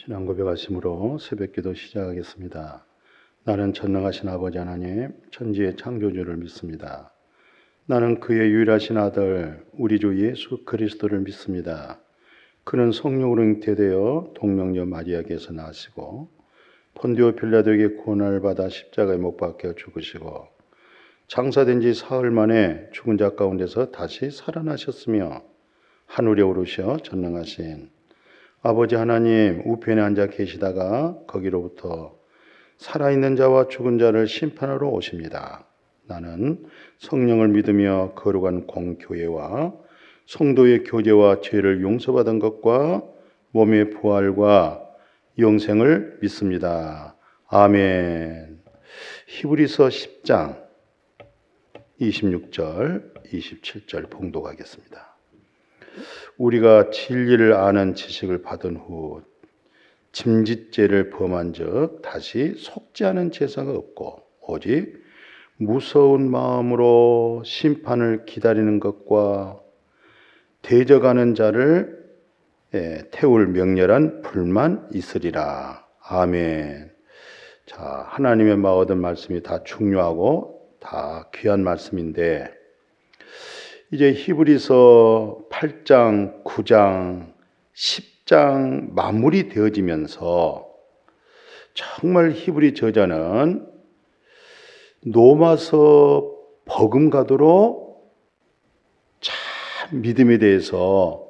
신앙 고백하심으로 새벽기도 시작하겠습니다. 나는 전능하신 아버지 하나님, 천지의 창조주를 믿습니다. 나는 그의 유일하신 아들 우리 주 예수 그리스도를 믿습니다. 그는 성령으로 잉태되어 동정녀 마리아께서 나시고 본디오 빌라도에게 고난을 받아 십자가에 못 박혀 죽으시고 장사된 지 사흘 만에 죽은 자 가운데서 다시 살아나셨으며 하늘에 오르셔 전능하신 아버지 하나님 우편에 앉아 계시다가 거기로부터 살아있는 자와 죽은 자를 심판하러 오십니다. 나는 성령을 믿으며 거룩한 공교회와 성도의 교제와 죄를 용서받은 것과 몸의 부활과 영생을 믿습니다. 아멘. 히브리서 10장 26절, 27절 봉독하겠습니다. 우리가 진리를 아는 지식을 받은 후 짐짓죄를 범한 적 다시 속지 않은 제사가 없고 오직 무서운 마음으로 심판을 기다리는 것과 대적하는 자를 태울 명렬한 불만 있으리라. 아멘. 자, 하나님의 얻은 말씀이 다 중요하고 다 귀한 말씀인데 이제 히브리서 8장, 9장, 10장 마무리 되어지면서 정말 히브리 저자는 로마서 버금가도로 참 믿음에 대해서,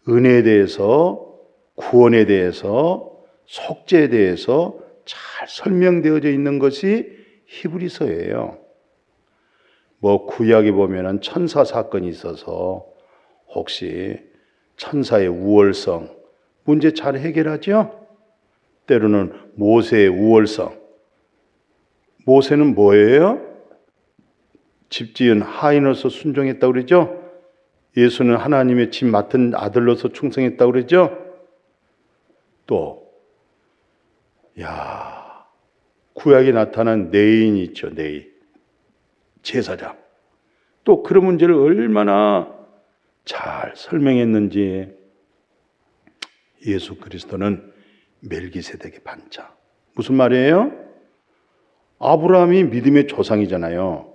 은혜에 대해서, 구원에 대해서, 속죄에 대해서 잘 설명되어져 있는 것이 히브리서예요. 구약에 보면은 천사 사건이 있어서 혹시 천사의 우월성 문제 잘 해결하죠? 때로는 모세의 우월성. 모세는 뭐예요? 집 지은 하인으로서 순종했다고 그러죠? 예수는 하나님의 집 맡은 아들로서 충성했다고 그러죠? 또, 구약에 나타난 네인이 있죠, 네인. 제사장. 또 그런 문제를 얼마나 잘 설명했는지 예수 그리스도는 멜기세덱의 반차. 무슨 말이에요? 아브라함이 믿음의 조상이잖아요.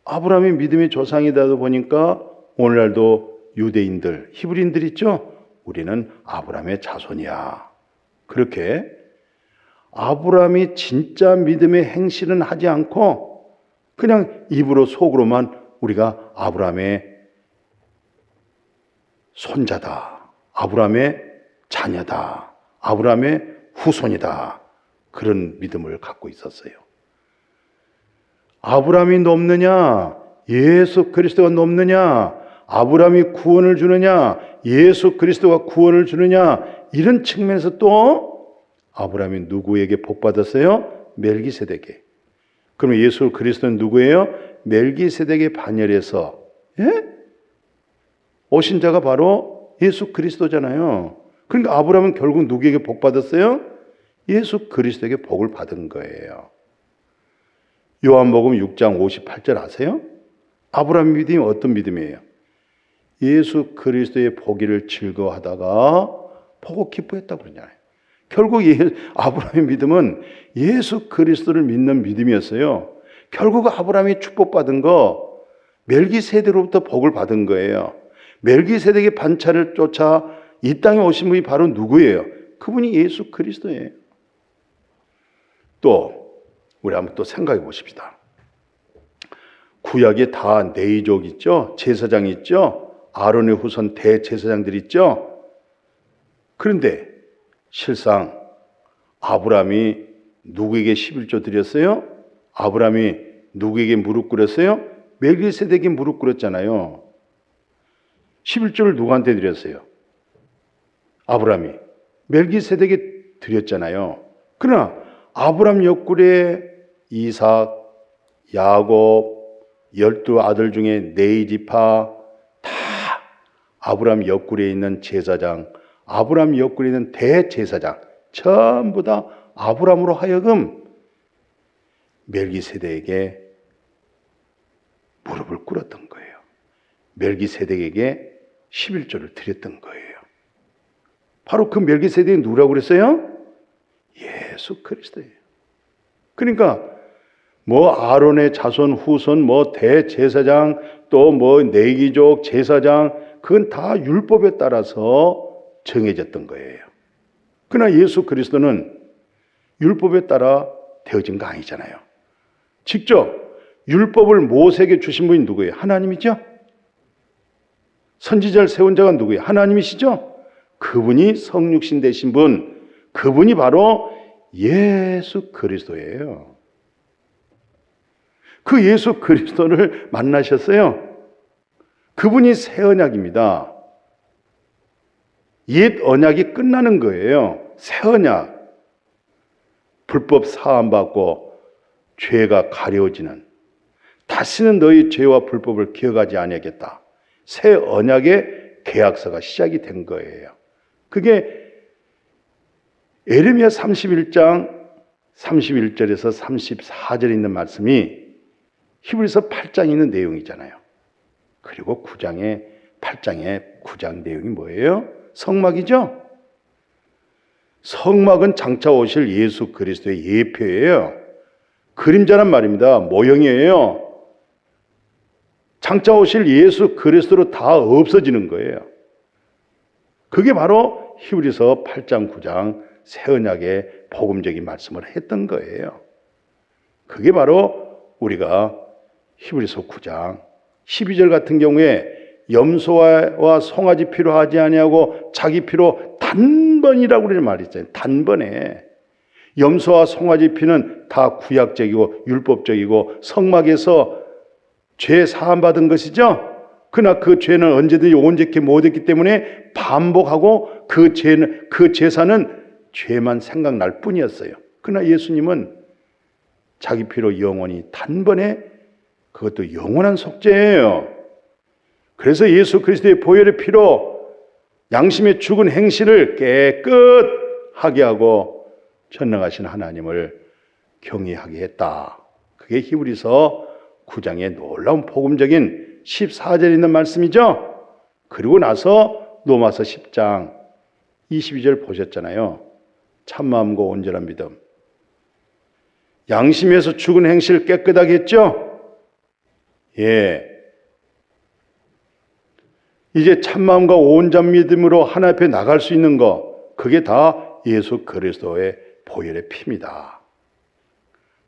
아브라함이 믿음의 조상이다 보니까 오늘날도 유대인들, 히브리인들 있죠? 우리는 아브라함의 자손이야. 그렇게 아브라함이 진짜 믿음의 행실은 하지 않고 그냥 입으로 속으로만 우리가 아브라함의 손자다, 아브라함의 자녀다, 아브라함의 후손이다, 그런 믿음을 갖고 있었어요. 아브라함이 높느냐, 예수 그리스도가 높느냐, 아브라함이 구원을 주느냐, 예수 그리스도가 구원을 주느냐, 이런 측면에서 또 아브라함이 누구에게 복 받았어요? 멜기세덱에게. 그러면 예수 그리스도는 누구예요? 멜기세덱의 반열에서 오신 자가 바로 예수 그리스도잖아요. 그러니까 아브라함은 결국 누구에게 복 받았어요? 예수 그리스도에게 복을 받은 거예요. 요한복음 6장 58절 아세요? 아브라함 믿음이 어떤 믿음이에요? 예수 그리스도의 보기를 즐거워하다가 보고 기뻐했다고 그러잖아요. 결국 아브라함의 믿음은 예수 그리스도를 믿는 믿음이었어요. 결국 아브라함이 축복받은 거 멜기세덱으로부터 복을 받은 거예요. 멜기세덱의 반차를 쫓아 이 땅에 오신 분이 바로 누구예요? 그분이 예수 그리스도예요. 또 우리 한번 또 생각해 보십시다. 구약에 다 네이족 있죠? 제사장 있죠? 아론의 후손 대제사장들 있죠? 그런데 실상 아브라함이 누구에게 11조 드렸어요? 아브라함이 누구에게 무릎 꿇었어요? 멜기세덱에게 무릎 꿇었잖아요. 11조를 누구한테 드렸어요? 아브라함이 멜기세덱에게 드렸잖아요. 그러나 아브라함 옆구리에 이삭, 야곱, 12아들 중에 네 지파 다 아브라함 옆구리에 있는 제사장, 아브라함 옆구리에 있는 대제사장 전부 다 아브라함으로 하여금 멜기세덱에게 무릎을 꿇었던 거예요. 멜기세덱에게 11조를 드렸던 거예요. 바로 그 멜기세덱이 누구라고 그랬어요? 예수 그리스도예요. 그러니까 뭐 아론의 자손 후손 뭐 대제사장 또 뭐 내기족 제사장 그건 다 율법에 따라서 정해졌던 거예요. 그러나 예수 그리스도는 율법에 따라 되어진 거 아니잖아요. 직접 율법을 모세에게 주신 분이 누구예요? 하나님이죠. 선지자를 세운 자가 누구예요? 하나님이시죠. 그분이 성육신 되신 분, 그분이 바로 예수 그리스도예요. 그 예수 그리스도를 만나셨어요. 그분이 새 언약입니다. 옛 언약이 끝나는 거예요. 새 언약. 불법 사함받고 죄가 가려워지는, 다시는 너희 죄와 불법을 기억하지 아니하겠다. 새 언약의 계약서가 시작이 된 거예요. 그게 에레미야 31장 31절에서 34절에 있는 말씀이 히브리서 8장에 있는 내용이잖아요. 그리고 8장의 9장 내용이 뭐예요? 성막이죠? 성막은 장차 오실 예수 그리스도의 예표예요. 그림자란 말입니다. 모형이에요. 장차 오실 예수 그리스도로 다 없어지는 거예요. 그게 바로 히브리서 8장 9장 새 언약의 복음적인 말씀을 했던 거예요. 그게 바로 우리가 히브리서 9장 12절 같은 경우에 염소와 송아지 피로 하지 아니하고 자기 피로 단번이라고 그러는 말이 있잖아요. 단번에. 염소와 송아지 피는 다 구약적이고 율법적이고 성막에서 죄 사함 받은 것이죠. 그러나 그 죄는 언제든지 온전케 못했기 때문에 반복하고 그 제사는 죄만 생각날 뿐이었어요. 그러나 예수님은 자기 피로 영원히 단번에, 그것도 영원한 속죄예요. 그래서 예수 그리스도의 보혈의 피로 양심의 죽은 행실을 깨끗하게 하고 전능하신 하나님을 경외하게 했다. 그게 히브리서 9장의 놀라운 복음적인 14절에 있는 말씀이죠. 그리고 나서 로마서 10장 22절 보셨잖아요. 참마음과 온전한 믿음. 양심에서 죽은 행실 깨끗하게 했죠. 예. 이제 참마음과 온전한 믿음으로 하나님 앞에 나갈 수 있는 거, 그게 다 예수 그리스도의 보혈의 피입니다.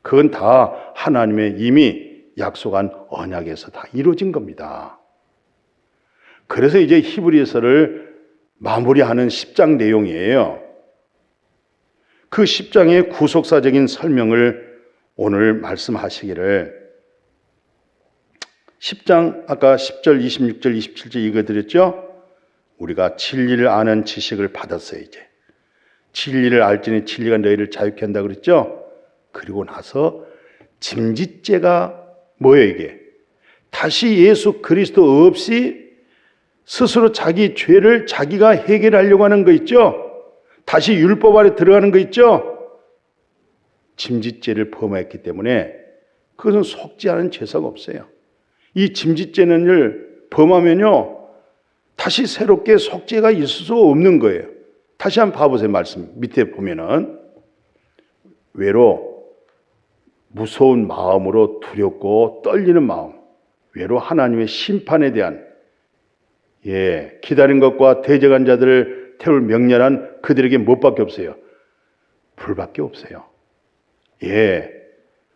그건 다 하나님의 이미 약속한 언약에서 다 이루어진 겁니다. 그래서 이제 히브리서를 마무리하는 10장 내용이에요. 그 10장의 구속사적인 설명을 오늘 말씀하시기를 10장 아까 10절, 26절, 27절 읽어드렸죠? 우리가 진리를 아는 지식을 받았어요. 이제 진리를 알지니 진리가 너희를 자유케 한다 그랬죠? 그리고 나서 짐짓죄가 뭐예요 이게? 다시 예수 그리스도 없이 스스로 자기 죄를 자기가 해결하려고 하는 거 있죠? 다시 율법 아래 들어가는 거 있죠? 짐짓죄를 범했기 때문에 그것은 속지 않은 죄사가 없어요. 이 짐짓죄를 범하면요 다시 새롭게 속죄가 있을 수 없는 거예요. 다시 한번 봐보세요. 말씀 밑에 보면은 외로 무서운 마음으로 두렵고 떨리는 마음, 외로 하나님의 심판에 대한 기다린 것과 대적한 자들을 태울 명렬한 그들에게 무엇밖에 없어요? 불밖에 없어요.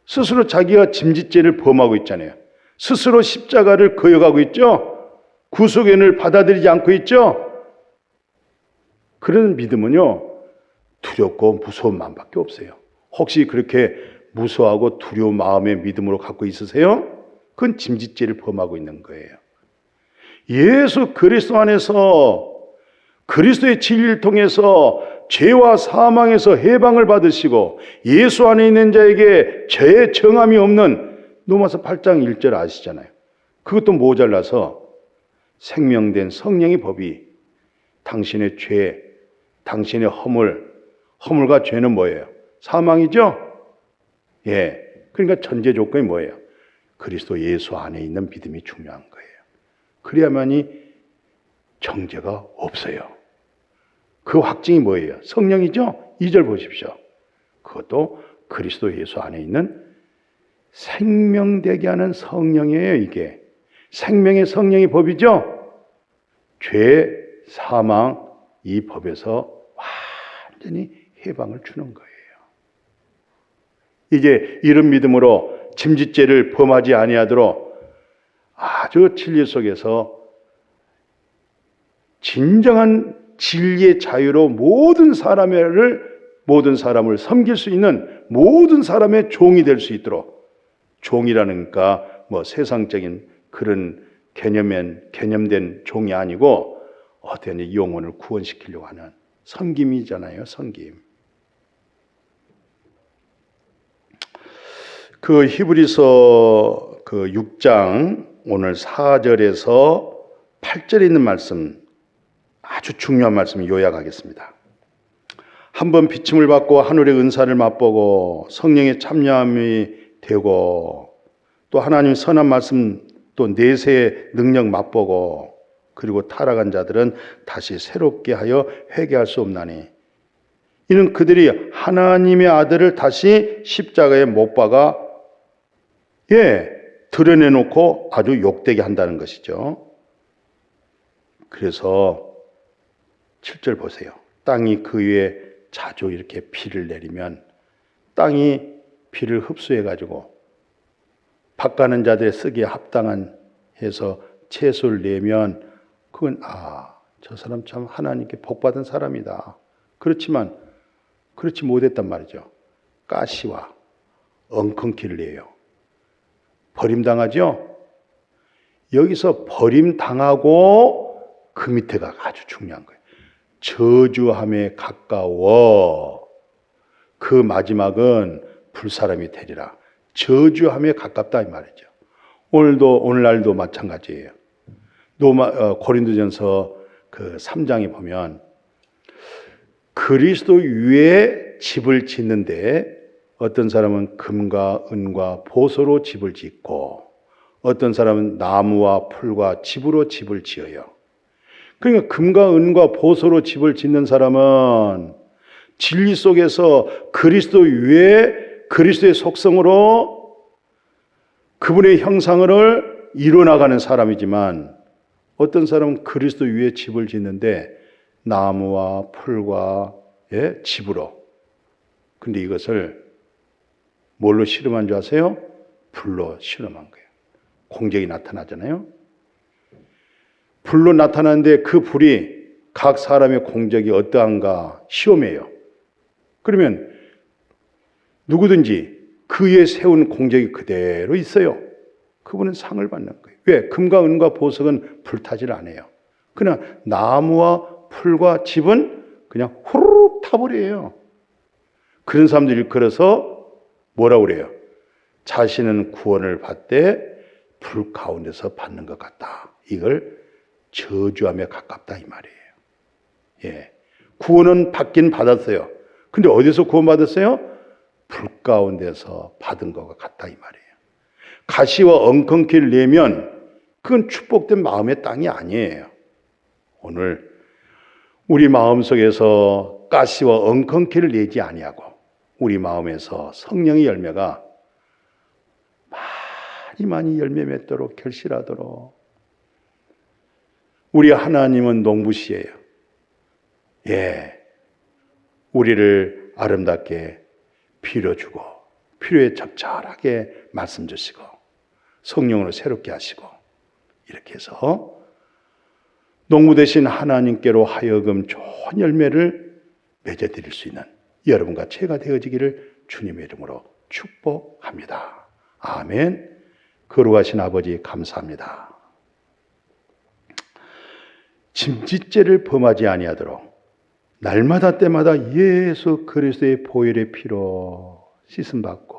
스스로 자기가 짐짓죄를 범하고 있잖아요. 스스로 십자가를 거역하고 있죠. 구속의 은혜를 받아들이지 않고 있죠. 그런 믿음은요 두렵고 무서운 마음밖에 없어요. 혹시 그렇게 무서워하고 두려운 마음의 믿음으로 갖고 있으세요? 그건 짐짓죄를 범하고 있는 거예요. 예수 그리스도 안에서 그리스도의 진리를 통해서 죄와 사망에서 해방을 받으시고 예수 안에 있는 자에게 죄의 정함이 없는 로마서 8장 1절 아시잖아요. 그것도 모자라서 생명된 성령의 법이 당신의 죄, 당신의 허물과 죄는 뭐예요? 사망이죠? 그러니까 전제 조건이 뭐예요? 그리스도 예수 안에 있는 믿음이 중요한 거예요. 그래야만이 정죄가 없어요. 그 확증이 뭐예요? 성령이죠? 2절 보십시오. 그것도 그리스도 예수 안에 있는 생명되게 하는 성령이에요. 이게 생명의 성령의 법이죠. 죄, 사망, 이 법에서 완전히 해방을 주는 거예요. 이제 이런 믿음으로 짐짓죄를 범하지 아니하도록 아주 진리 속에서 진정한 진리의 자유로 모든 사람을 섬길 수 있는 모든 사람의 종이 될 수 있도록, 종이라니까 뭐 세상적인 그런 개념된 종이 아니고 어떤 영혼을 구원시키려고 하는 섬김이잖아요. 섬김. 그 히브리서 그 6장 오늘 4절에서 8절에 있는 말씀, 아주 중요한 말씀을 요약하겠습니다. 한번 비침을 받고 하늘의 은사를 맛보고 성령의 참여함이 되고 또 하나님 선한 말씀 또 내세의 능력 맛보고 그리고 타락한 자들은 다시 새롭게 하여 회개할 수 없나니 이는 그들이 하나님의 아들을 다시 십자가에 못 박아 드러내놓고 아주 욕되게 한다는 것이죠. 그래서 7절 보세요. 땅이 그 위에 자주 이렇게 비를 내리면 땅이 비를 흡수해가지고 밭가는 자들의 쓰기에 합당한 해서 채소를 내면 그건 저 사람 참 하나님께 복받은 사람이다. 그렇지만 그렇지 못했단 말이죠. 가시와 엉겅퀴를 내요. 버림당하죠? 여기서 버림당하고 그 밑에가 아주 중요한 거예요. 저주함에 가까워 그 마지막은 불사람이 되리라. 저주함에 가깝다 이 말이죠. 오늘날도 마찬가지예요. 고린도전서 그 3장에 보면 그리스도 위에 집을 짓는데 어떤 사람은 금과 은과 보소로 집을 짓고 어떤 사람은 나무와 풀과 집으로 집을 지어요. 그러니까 금과 은과 보소로 집을 짓는 사람은 진리 속에서 그리스도 위에 그리스도의 속성으로 그분의 형상을 이뤄나가는 사람이지만 어떤 사람은 그리스도 위에 집을 짓는데 나무와 풀과 집으로. 근데 이것을 뭘로 실험한 줄 아세요? 불로 실험한 거예요. 공적이 나타나잖아요. 불로 나타나는데 그 불이 각 사람의 공적이 어떠한가 시험해요. 그러면 누구든지 그 위에 세운 공적이 그대로 있어요. 그분은 상을 받는 거예요. 왜? 금과 은과 보석은 불타질 않아요. 그러나 나무와 풀과 집은 그냥 후루룩 타버려요. 그런 사람들이 일컬어서 뭐라고 그래요? 자신은 구원을 받되 불 가운데서 받는 것 같다. 이걸 저주함에 가깝다 이 말이에요. 구원은 받긴 받았어요. 근데 어디서 구원받았어요? 불 가운데서 받은 것과 같다 이 말이에요. 가시와 엉겅퀴를 내면 그건 축복된 마음의 땅이 아니에요. 오늘 우리 마음속에서 가시와 엉겅퀴를 내지 아니하고 우리 마음에서 성령의 열매가 많이 열매 맺도록 결실하도록. 우리 하나님은 농부시예요. 우리를 아름답게 빌어주고 필요에 적절하게 말씀 주시고 성령으로 새롭게 하시고 이렇게 해서 농부 되신 하나님께로 하여금 좋은 열매를 맺어드릴 수 있는 여러분과 제가 되어지기를 주님의 이름으로 축복합니다. 아멘. 거룩하신 아버지 감사합니다. 짐짓죄를 범하지 아니하도록 날마다 때마다 예수 그리스도의 보혈의 피로 씻음받고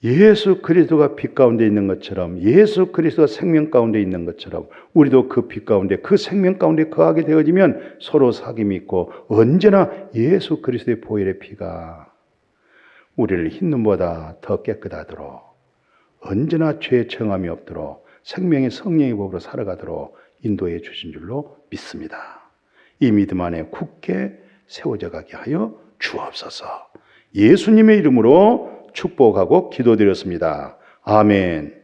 예수 그리스도가 빛 가운데 있는 것처럼 예수 그리스도가 생명 가운데 있는 것처럼 우리도 그 빛 가운데 그 생명 가운데 거하게 되어지면 서로 사귐이 있고 언제나 예수 그리스도의 보혈의 피가 우리를 흰눈보다 더 깨끗하도록 언제나 죄의 청함이 없도록 생명의 성령의 법으로 살아가도록 인도해 주신 줄로 믿습니다. 이 믿음 안에 굳게 세워져 가게 하여 주옵소서. 예수님의 이름으로 축복하고 기도드렸습니다. 아멘.